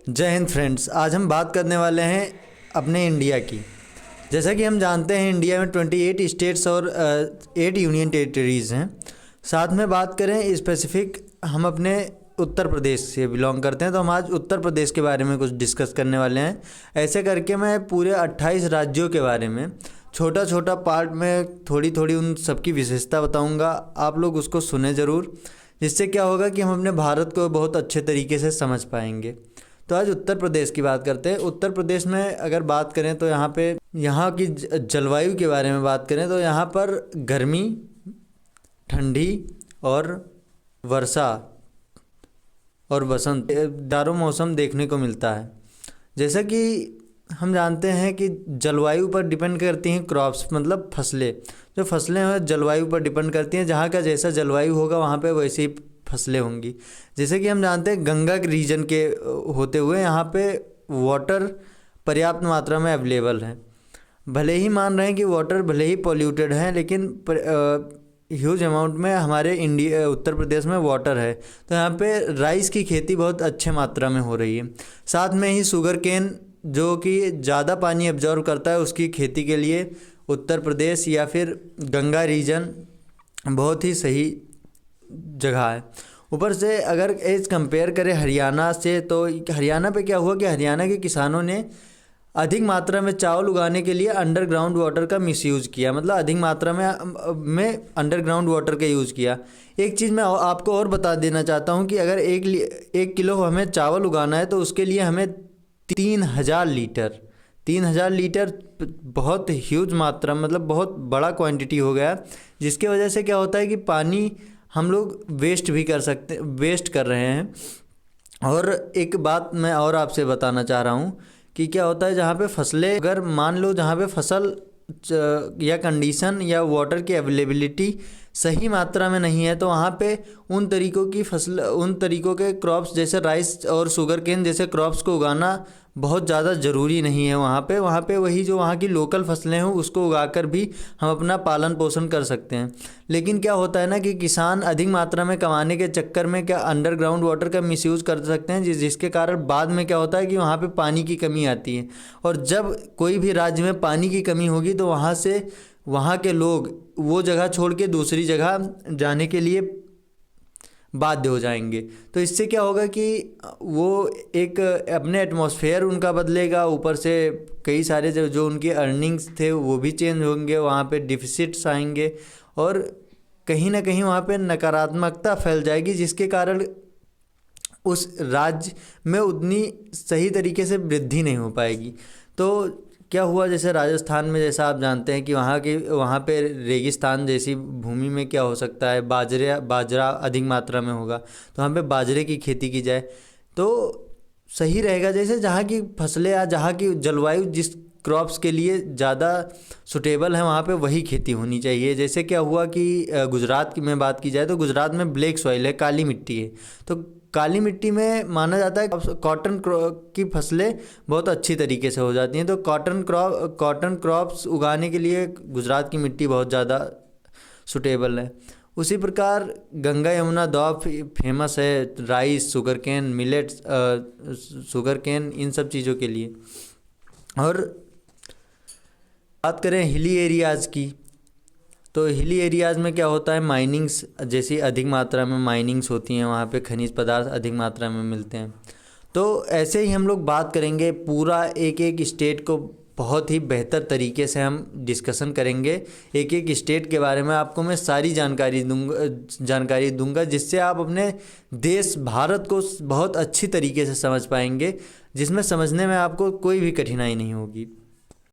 जय हिंद फ्रेंड्स। आज हम बात करने वाले हैं अपने इंडिया की। जैसा कि हम जानते हैं इंडिया में 28 स्टेट्स और 8 यूनियन टेरिटरीज़ हैं। साथ में बात करें स्पेसिफिक, हम अपने उत्तर प्रदेश से बिलोंग करते हैं, तो हम आज उत्तर प्रदेश के बारे में कुछ डिस्कस करने वाले हैं। ऐसे करके मैं पूरे 28 राज्यों के बारे में छोटा छोटा पार्ट में थोड़ी थोड़ी उन सबकी विशेषता बताऊंगा। आप लोग उसको सुने ज़रूर, जिससे क्या होगा कि हम अपने भारत को बहुत अच्छे तरीके से समझ पाएंगे। तो आज उत्तर प्रदेश की बात करते हैं। उत्तर प्रदेश में अगर बात करें तो यहाँ की जलवायु के बारे में बात करें तो यहाँ पर गर्मी, ठंडी और वर्षा और बसंत चारों मौसम देखने को मिलता है। जैसा कि हम जानते हैं कि जलवायु पर डिपेंड करती हैं क्रॉप्स, मतलब फसलें। जो फसलें हैं जलवायु पर डिपेंड करती हैं। जहाँ का जैसा जलवायु होगा वहाँ पे वैसी ही फसलें होंगी। जैसे कि हम जानते हैं गंगा रीजन के होते हुए यहाँ पे वाटर पर्याप्त मात्रा में अवेलेबल है। भले ही मान रहे हैं कि वाटर भले ही पॉल्यूटेड है, लेकिन ह्यूज अमाउंट में हमारे उत्तर प्रदेश में वाटर है। तो यहाँ पे राइस की खेती बहुत अच्छे मात्रा में हो रही है। साथ में ही शुगर केन, जो कि ज़्यादा पानी एब्जॉर्व करता है, उसकी खेती के लिए उत्तर प्रदेश या फिर गंगा रीजन बहुत ही सही जगह है। ऊपर से अगर एज कंपेयर करें हरियाणा से, तो हरियाणा पे क्या हुआ कि हरियाणा के किसानों ने अधिक मात्रा में चावल उगाने के लिए अंडरग्राउंड वाटर का मिसयूज़ किया, मतलब अधिक मात्रा में अंडरग्राउंड वाटर का यूज़ किया। एक चीज़ मैं आपको और बता देना चाहता हूँ कि अगर एक किलो हमें चावल उगाना है तो उसके लिए हमें 3000 लीटर बहुत ह्यूज मात्रा, मतलब बहुत बड़ा क्वांटिटी हो गया। जिसकी वजह से क्या होता है कि पानी हम लोग वेस्ट कर रहे हैं। और एक बात मैं और आपसे बताना चाह रहा हूँ कि क्या होता है, जहाँ पे फसलें, अगर मान लो जहाँ पे फसल या कंडीशन या वाटर की अवेलेबिलिटी सही मात्रा में नहीं है, तो वहाँ पे उन तरीकों के क्रॉप्स जैसे राइस और शुगर केन जैसे क्रॉप्स को उगाना बहुत ज़्यादा ज़रूरी नहीं है। वहाँ पे वही जो वहाँ की लोकल फसलें हैं उसको उगाकर भी हम अपना पालन पोषण कर सकते हैं। लेकिन क्या होता है ना कि किसान अधिक मात्रा में कमाने के चक्कर में क्या अंडरग्राउंड वाटर का मिसयूज़ कर सकते हैं, जिसके कारण बाद में क्या होता है कि वहाँ पे पानी की कमी आती है। और जब कोई भी राज्य में पानी की कमी होगी तो वहाँ के लोग वो जगह छोड़ के दूसरी जगह जाने के लिए बाध्य हो जाएंगे। तो इससे क्या होगा कि वो एक अपने एटमॉस्फेयर उनका बदलेगा, ऊपर से कई सारे जो उनके अर्निंग्स थे वो भी चेंज होंगे, वहाँ पे डिफिसिट्स आएंगे और कहीं ना कहीं वहाँ पे नकारात्मकता फैल जाएगी, जिसके कारण उस राज्य में उतनी सही तरीके से वृद्धि नहीं हो पाएगी। तो क्या हुआ, जैसे राजस्थान में, जैसा आप जानते हैं कि वहाँ पे रेगिस्तान जैसी भूमि में क्या हो सकता है, बाजरा अधिक मात्रा में होगा, तो वहाँ पे बाजरे की खेती की जाए तो सही रहेगा। जैसे जहाँ की फसलें या जहाँ की जलवायु जिस क्रॉप्स के लिए ज़्यादा सुटेबल है वहाँ पे वही खेती होनी चाहिए। जैसे क्या हुआ कि गुजरात की मैं बात की जाए तो गुजरात में ब्लैक सॉइल है, काली मिट्टी है। तो काली मिट्टी में माना जाता है कॉटन की फसलें बहुत अच्छी तरीके से हो जाती हैं। तो कॉटन क्रॉप्स उगाने के लिए गुजरात की मिट्टी बहुत ज़्यादा सुटेबल है। उसी प्रकार गंगा यमुना दोआब फेमस है rice, sugarcane, millets, sugarcane, इन सब चीज़ों के लिए। और बात करें हिली एरियाज़ की, तो हिली एरियाज़ में क्या होता है, माइनिंग्स जैसी अधिक मात्रा में माइनिंग्स होती हैं, वहाँ पे खनिज पदार्थ अधिक मात्रा में मिलते हैं। तो ऐसे ही हम लोग बात करेंगे पूरा एक स्टेट को बहुत ही बेहतर तरीके से हम डिस्कशन करेंगे। एक स्टेट के बारे में आपको मैं सारी जानकारी दूंगा, जिससे आप अपने देश भारत को बहुत अच्छी तरीके से समझ पाएंगे, जिसमें समझने में आपको कोई भी कठिनाई नहीं होगी।